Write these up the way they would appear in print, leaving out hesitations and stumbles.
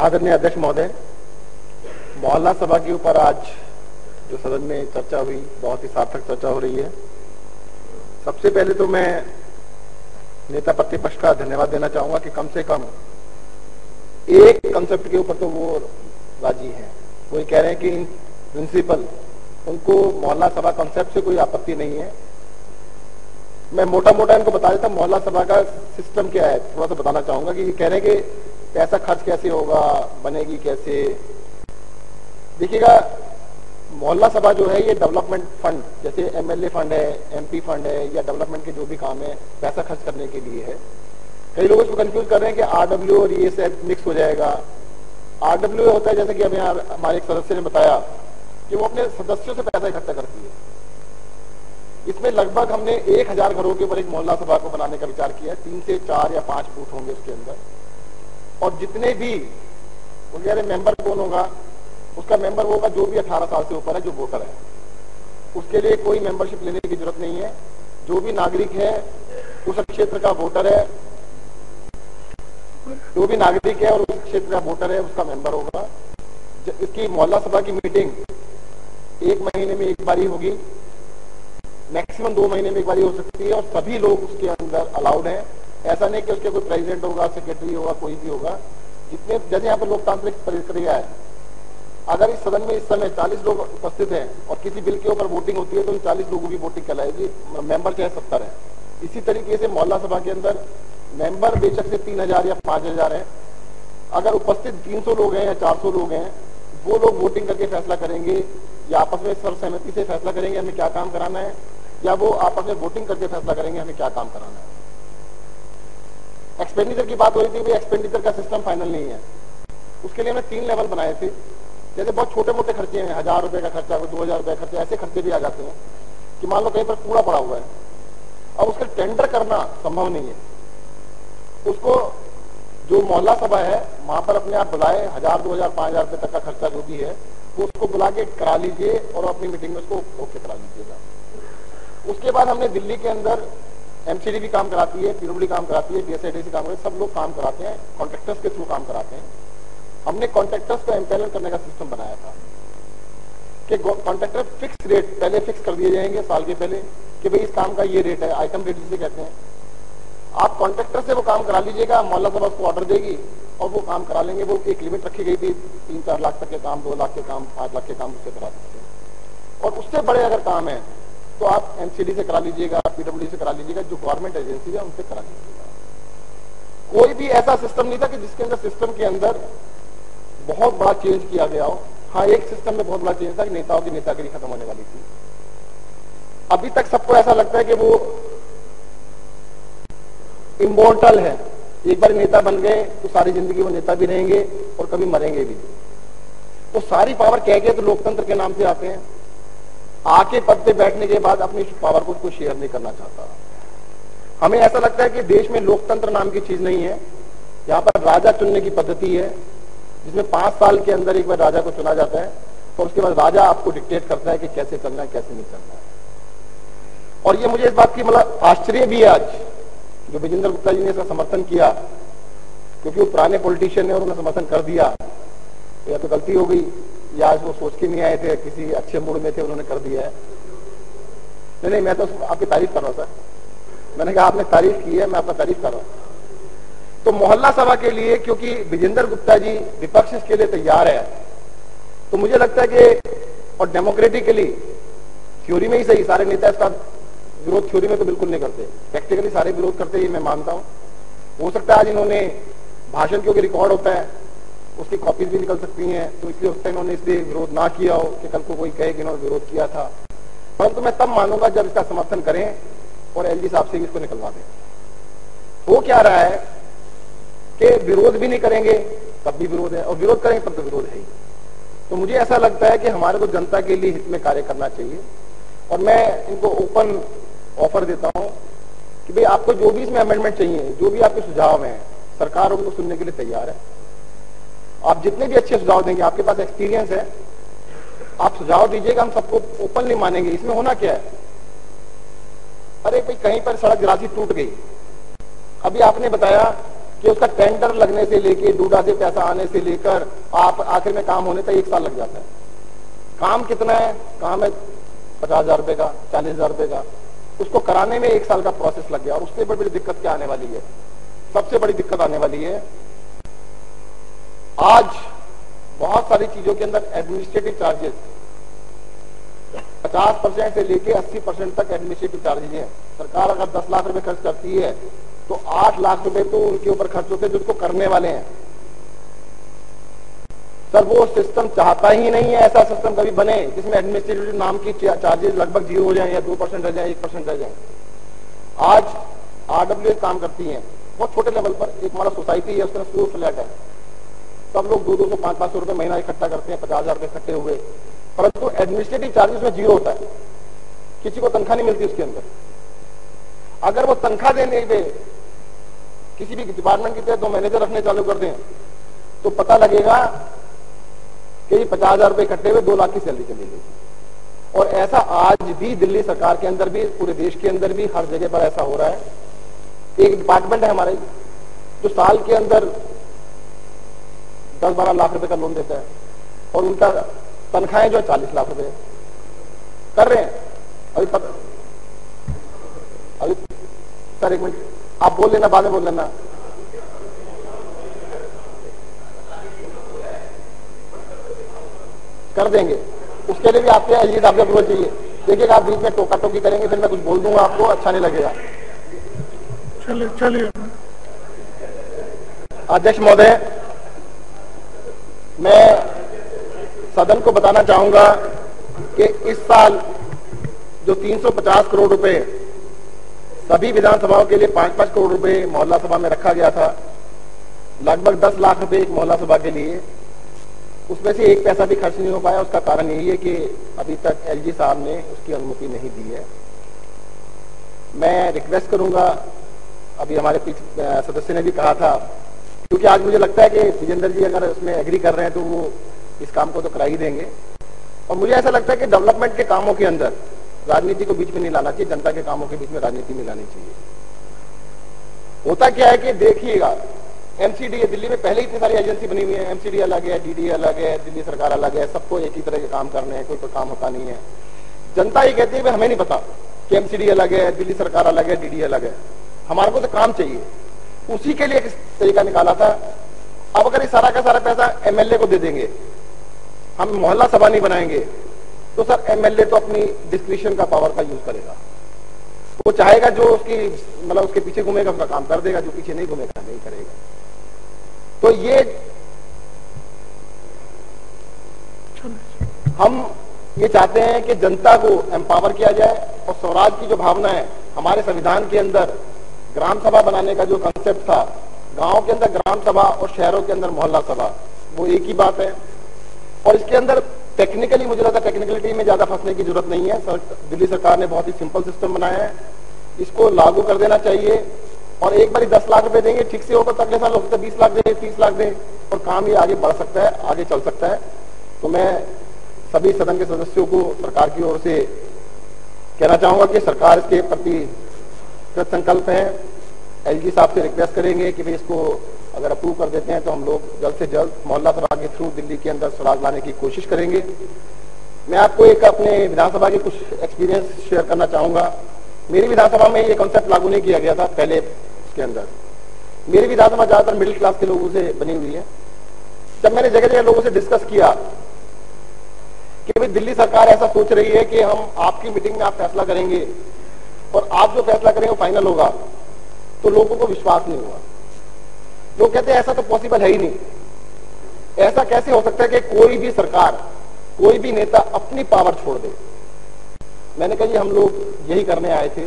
आदरणीय अध्यक्ष महोदय, मोहल्ला सभा के ऊपर आज जो सदन में चर्चा हुई, बहुत ही सार्थक चर्चा हो रही है। सबसे पहले तो मैं नेता प्रतिपक्ष का धन्यवाद देना चाहूंगा कि कम से कम एक कंसेप्ट के ऊपर तो वो राजी हैं। वो ये कह रहे हैं कि इन प्रिंसिपल उनको मोहल्ला सभा कंसेप्ट से कोई आपत्ति नहीं है। मैं मोटा मोटा इनको बता देता, मोहल्ला सभा का सिस्टम क्या है थोड़ा सा बताना चाहूंगा। कि ये कह रहे हैं कि पैसा खर्च कैसे होगा, बनेगी कैसे। देखिएगा, मोहल्ला सभा जो है ये डेवलपमेंट फंड, जैसे एमएलए फंड है, एमपी फंड है, या डेवलपमेंट के जो भी काम है पैसा खर्च करने के लिए है। कई लोग इसको कंफ्यूज कर रहे हैं कि आरडब्ल्यू और ये सब मिक्स हो जाएगा। आरडब्ल्यू होता है, जैसे कि अभी हमारे एक सदस्य ने बताया कि वो अपने सदस्यों से पैसा इकट्ठा करती है। इसमें लगभग हमने 1000 घरों के ऊपर एक मोहल्ला सभा को बनाने का विचार किया। 3 से 4 या 5 बूथ होंगे उसके अंदर, और जितने भी वगैरह मेंबर कौन होगा, उसका मेंबर होगा जो भी 18 साल से ऊपर है, जो वोटर है। उसके लिए कोई मेंबरशिप लेने की जरूरत नहीं है। जो भी नागरिक है, उस क्षेत्र का वोटर है, जो भी नागरिक है और उस क्षेत्र का वोटर है, उसका मेंबर होगा। इसकी मोहल्ला सभा की मीटिंग 1 महीने में एक बारी होगी, मैक्सिमम 2 महीने में एक बारी हो सकती है, और सभी लोग उसके अंदर अलाउड हैं। ऐसा नहीं कि उसके कोई प्रेसिडेंट होगा, सेक्रेटरी होगा, कोई भी होगा। जितने जैसे यहाँ पर लोकतांत्रिक प्रक्रिया है, अगर इस सदन में इस समय 40 लोग उपस्थित हैं और किसी बिल के ऊपर वोटिंग होती है तो उन 40 लोगों की वोटिंग कहलाएगी, मेंबर चाहे 70 है। इसी तरीके से मोहल्ला सभा के अंदर मेंबर बेशक से 3000 या 5000 है। अगर उपस्थित 300 लोग हैं या 400 लोग हैं, वो लोग वोटिंग करके फैसला करेंगे, या आपस में सर्वसहमति से फैसला करेंगे हमें क्या काम कराना है, या वो आपस में वोटिंग करके फैसला करेंगे हमें क्या काम कराना है। एक्सपेंडिचर की बात हो रही थी, एक्सपेंडिचर का सिस्टम फाइनल नहीं है। उसके लिए हमने 3 लेवल बनाए थे। जैसे बहुत छोटे मोटे खर्चे हैं, 1000 रुपए का खर्चा, 2000 रुपए का खर्चा, ऐसे खर्चे भी आ जाते हैं कि मान लो कहीं पर कूड़ा पड़ा हुआ है, अब उसका टेंडर करना संभव नहीं है। उसको जो मोहल्ला सभा है वहां पर अपने आप बुलाए, 1000, 2000, 5000 रुपए तक का खर्चा जो भी है वो उसको बुला के करा लीजिए और अपनी मीटिंग में उसको ओके करा लीजिएगा। उसके बाद हमने दिल्ली के अंदर एमसीडी भी काम कराती है, पीडब्ल्यूडी काम कराती है, बीएसआईडीसी काम कराती है, सब लोग काम कराते हैं, कॉन्ट्रैक्टर्स के थ्रू काम कराते हैं। हमने कॉन्ट्रैक्टर्स को एम्पेनल करने का सिस्टम बनाया था कि कॉन्ट्रैक्टर फिक्स रेट पहले फिक्स कर दिए जाएंगे साल के पहले कि भाई इस काम का ये रेट है, आइटम रेट जिसे कहते हैं। आप कॉन्ट्रैक्टर से वो काम करा लीजिएगा, मोहल्ला सभा उसको ऑर्डर देगी और वो काम करा लेंगे। वो एक लिमिट रखी गई थी, 3-4 लाख तक के काम, 2 लाख के काम, 5 लाख के काम उससे करा सकते हैं। और उससे बड़े अगर काम है तो आप एमसीडी से करा लीजिएगा, पीडब्ल्यूडी से करा लीजिएगा, जो गवर्नमेंट एजेंसी है उनसे करा लीजिएगा। कोई भी ऐसा सिस्टम नहीं था कि जिसके अंदर सिस्टम के अंदर बहुत बड़ा चेंज किया गया हो। हाँ, एक सिस्टम में बहुत बड़ा चेंज था कि नेताओं की नेतागिरी खत्म होने वाली थी। अभी तक सबको ऐसा लगता है कि वो इमोर्टल है, एक बार नेता बन गए तो सारी जिंदगी वो नेता भी रहेंगे और कभी मरेंगे भी। तो सारी पावर कह के तो लोकतंत्र के नाम से आते हैं, आके पद पे बैठने के बाद अपनी पावर को कोई शेयर नहीं करना चाहता। हमें ऐसा लगता है कि देश में लोकतंत्र नाम की चीज नहीं है। यहाँ पर राजा चुनने की पद्धति है, जिसमें 5 साल के अंदर एक बार राजा को चुना जाता है और उसके बाद राजा आपको डिक्टेट करता है कि कैसे चलना है, कैसे नहीं चलना है। और ये मुझे इस बात की मतलब आश्चर्य भी है आज जो विजेंद्र गुप्ता जी ने इसका समर्थन किया, क्योंकि वो पुराने पॉलिटिशियन है और उन्होंने समर्थन कर दिया। या तो गलती हो गई या आज वो सोच के नहीं आए थे, किसी अच्छे मूड में थे, उन्होंने कर दिया है। नहीं, मैं तो आपकी तारीफ कर रहा हूं सर। मैंने कहा आपने तारीफ की है, मैं आपका तारीफ कर रहा हूं। तो मोहल्ला सभा के लिए क्योंकि विजेंद्र गुप्ता जी विपक्ष इसके लिए तैयार है, तो मुझे लगता है कि और डेमोक्रेटिकली थ्योरी में ही सही, सारे नेता इसका विरोध थ्योरी में तो बिल्कुल नहीं करते, प्रैक्टिकली सारे विरोध करते ही मैं मानता हूं। हो सकता है आज इन्होंने भाषण क्योंकि रिकॉर्ड होता है उसकी कॉपीज भी निकल सकती हैं, तो इसलिए उस टाइम इन्होंने इसलिए विरोध ना किया हो कि कल को कोई कहे कि इन्होंने विरोध किया था। परंतु मैं तब मानूंगा जब इसका समर्थन करें और एलजी साहब से भी इसको निकलवा दें। वो क्या रहा है कि विरोध भी नहीं करेंगे तब भी विरोध है, और विरोध करेंगे तब तो विरोध है ही। तो मुझे ऐसा लगता है कि हमारे को जनता के लिए हित में कार्य करना चाहिए, और मैं इनको ओपन ऑफर देता हूं कि भाई आपको जो भी इसमें अमेंडमेंट चाहिए, जो भी आपके सुझाव हैं, सरकार उनको सुनने के लिए तैयार है। आप जितने भी अच्छे सुझाव देंगे, आपके पास एक्सपीरियंस है, आप सुझाव दीजिएगा, हम सबको ओपनली मानेंगे। इसमें होना क्या है, अरे भाई कहीं पर सड़क राशि टूट गई, अभी आपने बताया कि उसका टेंडर लगने से लेके डूडा से पैसा आने से लेकर आप आखिर में काम होने तक 1 साल लग जाता है। काम कितना है? काम है 50,000 रुपए का, 40,000 रुपए का, उसको कराने में 1 साल का प्रोसेस लग गया। और उससे बड़ी दिक्कत क्या आने वाली है? सबसे बड़ी दिक्कत आने वाली है, आज बहुत सारी चीजों के अंदर एडमिनिस्ट्रेटिव चार्जेस 50% से लेके 80% तक एडमिनिस्ट्रेटिव चार्जेस हैं। सरकार अगर 10 लाख रुपए खर्च करती है तो 8 लाख रुपए तो उनके ऊपर खर्च होते हैं जो उसको करने वाले हैं। सर वो सिस्टम चाहता ही नहीं है ऐसा सिस्टम कभी बने जिसमें एडमिनिस्ट्रेटिव नाम की चार्जेस लगभग 0 हो जाए या 2% रह जाए, 1% रह जाए। आज RWA काम करती है बहुत छोटे लेवल पर। एक हमारा सोसाइटी है, उसका 100 फ्लैट है, सब लोग 200, 500 रुपए महीना इकट्ठा करते हैं, 50,000 रुपए इकट्ठे हुए, परंतु एडमिनिस्ट्रेटिव चार्जेस में 0 होता है। किसी को तनख्वाह नहीं मिलती उसके अंदर। अगर वो तनख्वाह देने पे किसी भी डिपार्टमेंट की तरह 2 मैनेजर रखने चालू कर दें तो पता लगेगा कि 50,000 रुपए इकट्ठे हुए 2 लाख की सैलरी चली गई। और ऐसा आज भी दिल्ली सरकार के अंदर भी, पूरे देश के अंदर भी हर जगह पर ऐसा हो रहा है। एक डिपार्टमेंट है हमारे जो साल के अंदर 10-12 लाख रुपए का लोन देता है और उनका तनख्वाहें जो है 40 लाख रुपए कर रहे हैं। अभी सर 1 मिनट आप बोल लेना, बाद में बोल लेना। कर देंगे, उसके लिए भी आपके एलजी साहब का अप्रूवल चाहिए। देखिएगा आप बीच में टोका टोकी करेंगे फिर मैं कुछ बोल दूंगा आपको, अच्छा नहीं लगेगा। चलिए अध्यक्ष महोदय, मैं सदन को बताना चाहूंगा कि इस साल जो 350 करोड़ रुपए सभी विधानसभाओं के लिए 5-5 करोड़ रुपए मोहल्ला सभा में रखा गया था, लगभग 10 लाख रुपए एक मोहल्ला सभा के लिए, उसमें से 1 पैसा भी खर्च नहीं हो पाया। उसका कारण यही है कि अभी तक एलजी साहब ने उसकी अनुमति नहीं दी है। मैं रिक्वेस्ट करूंगा, अभी हमारे सदस्य ने भी कहा था, क्योंकि आज मुझे लगता है कि विजेंद्र जी अगर उसमें एग्री कर रहे हैं तो वो इस काम को तो करा ही देंगे। और मुझे ऐसा लगता है कि डेवलपमेंट के कामों के अंदर राजनीति को बीच में नहीं लाना चाहिए, जनता के कामों के बीच में राजनीति नहीं लानी चाहिए। होता क्या है कि देखिएगा, एमसीडी है, दिल्ली में पहले ही इतनी सारी एजेंसी बनी हुई है, एमसीडी अलग है, डीडी अलग है, दिल्ली सरकार अलग है, सबको एक ही तरह के काम करने हैं, कोई काम होता नहीं है। जनता ये कहती है हमें नहीं पता कि एमसीडी अलग है, दिल्ली सरकार अलग है, डीडी अलग है, हमारे को तो काम चाहिए। उसी के लिए एक तरीका निकाला था। अब अगर ये सारा का सारा पैसा एमएलए को दे देंगे, हम मोहल्ला सभा नहीं बनाएंगे, तो सर एमएलए तो अपनी डिस्क्रिप्शन का पावर का यूज करेगा। वो चाहेगा जो उसकी मतलब उसके पीछे घूमेगा उसका काम कर देगा, जो पीछे नहीं घूमेगा नहीं करेगा। तो ये हम ये चाहते हैं कि जनता को एम्पावर किया जाए और स्वराज की जो भावना है, हमारे संविधान के अंदर ग्राम सभा बनाने का जो कंसेप्ट था, गांव के अंदर ग्राम सभा और शहरों के अंदर मोहल्ला सभा, वो एक ही बात है। और इसके अंदर टेक्निकली मुझे लगता है टेक्निकलिटी में ज्यादा फंसने की जरूरत नहीं है। दिल्ली सरकार ने बहुत ही सिंपल सिस्टम बनाया है, इसको लागू कर देना चाहिए। और एक बार 10 लाख रुपए देंगे, ठीक से होगा तो अगले साल हो सकता है 20 लाख दें, 30 लाख दें, और काम ये आगे बढ़ सकता है, आगे चल सकता है। तो मैं सभी सदन के सदस्यों को सरकार की ओर से कहना चाहूंगा कि सरकार इसके प्रति कृत संकल्प है। एलजी साहब से रिक्वेस्ट करेंगे कि भाई इसको अगर अप्रूव कर देते हैं तो हम लोग जल्द से जल्द मोहल्ला सभा के थ्रू दिल्ली के अंदर स्वराज लाने की कोशिश करेंगे। मैं आपको एक अपने विधानसभा के कुछ एक्सपीरियंस शेयर करना चाहूंगा। मेरी विधानसभा में ये कॉन्सेप्ट लागू नहीं किया गया था पहले। इसके अंदर मेरी विधानसभा ज्यादातर मिडिल क्लास के लोगों से बनी हुई है। जब मैंने जगह जगह लोगों से डिस्कस किया कि भाई दिल्ली सरकार ऐसा सोच रही है कि हम आपकी मीटिंग में आप फैसला करेंगे और आप जो फैसला करेंगे वो फाइनल होगा, तो लोगों को विश्वास नहीं हुआ। लोग कहते हैं ऐसा तो पॉसिबल है ही नहीं, ऐसा कैसे हो सकता है कि कोई भी सरकार, कोई भी नेता अपनी पावर छोड़ दे। मैंने कहा जी हम लोग यही करने आए थे,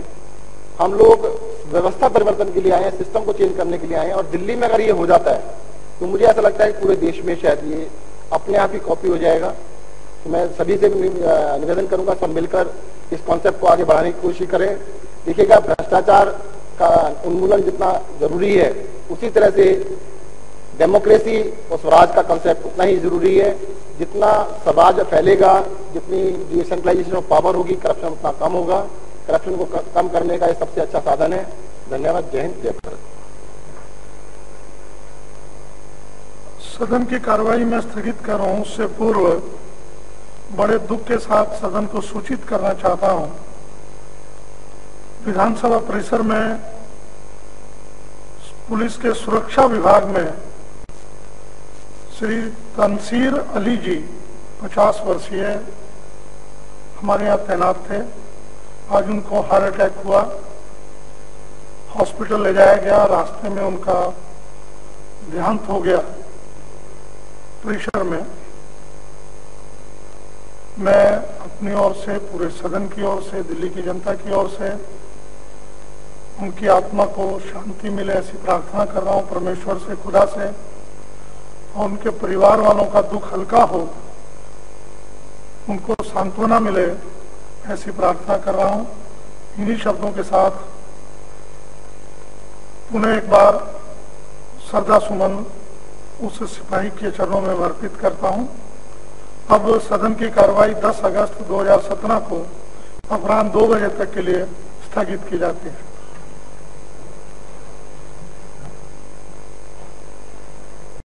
हम लोग व्यवस्था परिवर्तन के लिए आए हैं, सिस्टम को चेंज करने के लिए आए हैं। और दिल्ली में अगर ये हो जाता है तो मुझे ऐसा लगता है कि पूरे देश में शायद ये अपने आप ही कॉपी हो जाएगा। तो मैं सभी से निवेदन करूंगा सब मिलकर इस कॉन्सेप्ट को आगे बढ़ाने की कोशिश करें। देखिएगा भ्रष्टाचार का उन्मूलन जितना जरूरी है, उसी तरह से डेमोक्रेसी और स्वराज का कंसेप्ट उतना ही जरूरी है। जितना स्वराज फैलेगा, जितनी डिसेंट्रलाइजेशन ऑफ पावर होगी, करप्शन उतना कम होगा। करप्शन को कम करने का ये सबसे अच्छा साधन है। धन्यवाद। जय हिंद, जय भारत। सदन की कार्रवाई में स्थगित कर रहा हूं। उससे पूर्व बड़े दुख के साथ सदन को सूचित करना चाहता हूं, विधानसभा परिसर में पुलिस के सुरक्षा विभाग में श्री तनसीर अली जी 50 वर्षीय हमारे यहाँ तैनात थे। आज उनको हार्ट अटैक हुआ, हॉस्पिटल ले जाया गया, रास्ते में उनका देहांत हो गया। परिसर में मैं अपनी ओर से, पूरे सदन की ओर से, दिल्ली की जनता की ओर से उनकी आत्मा को शांति मिले ऐसी प्रार्थना कर रहा हूं परमेश्वर से, खुदा से, और उनके परिवार वालों का दुख हल्का हो, उनको सांत्वना मिले ऐसी प्रार्थना कर रहा हूं। इन्हीं शब्दों के साथ पुनः एक बार श्रद्धा सुमन उस सिपाही के चरणों में अर्पित करता हूं। अब सदन की कार्रवाई 10 अगस्त 2017 को अपराह्न 2 बजे तक के लिए स्थगित की जाती है।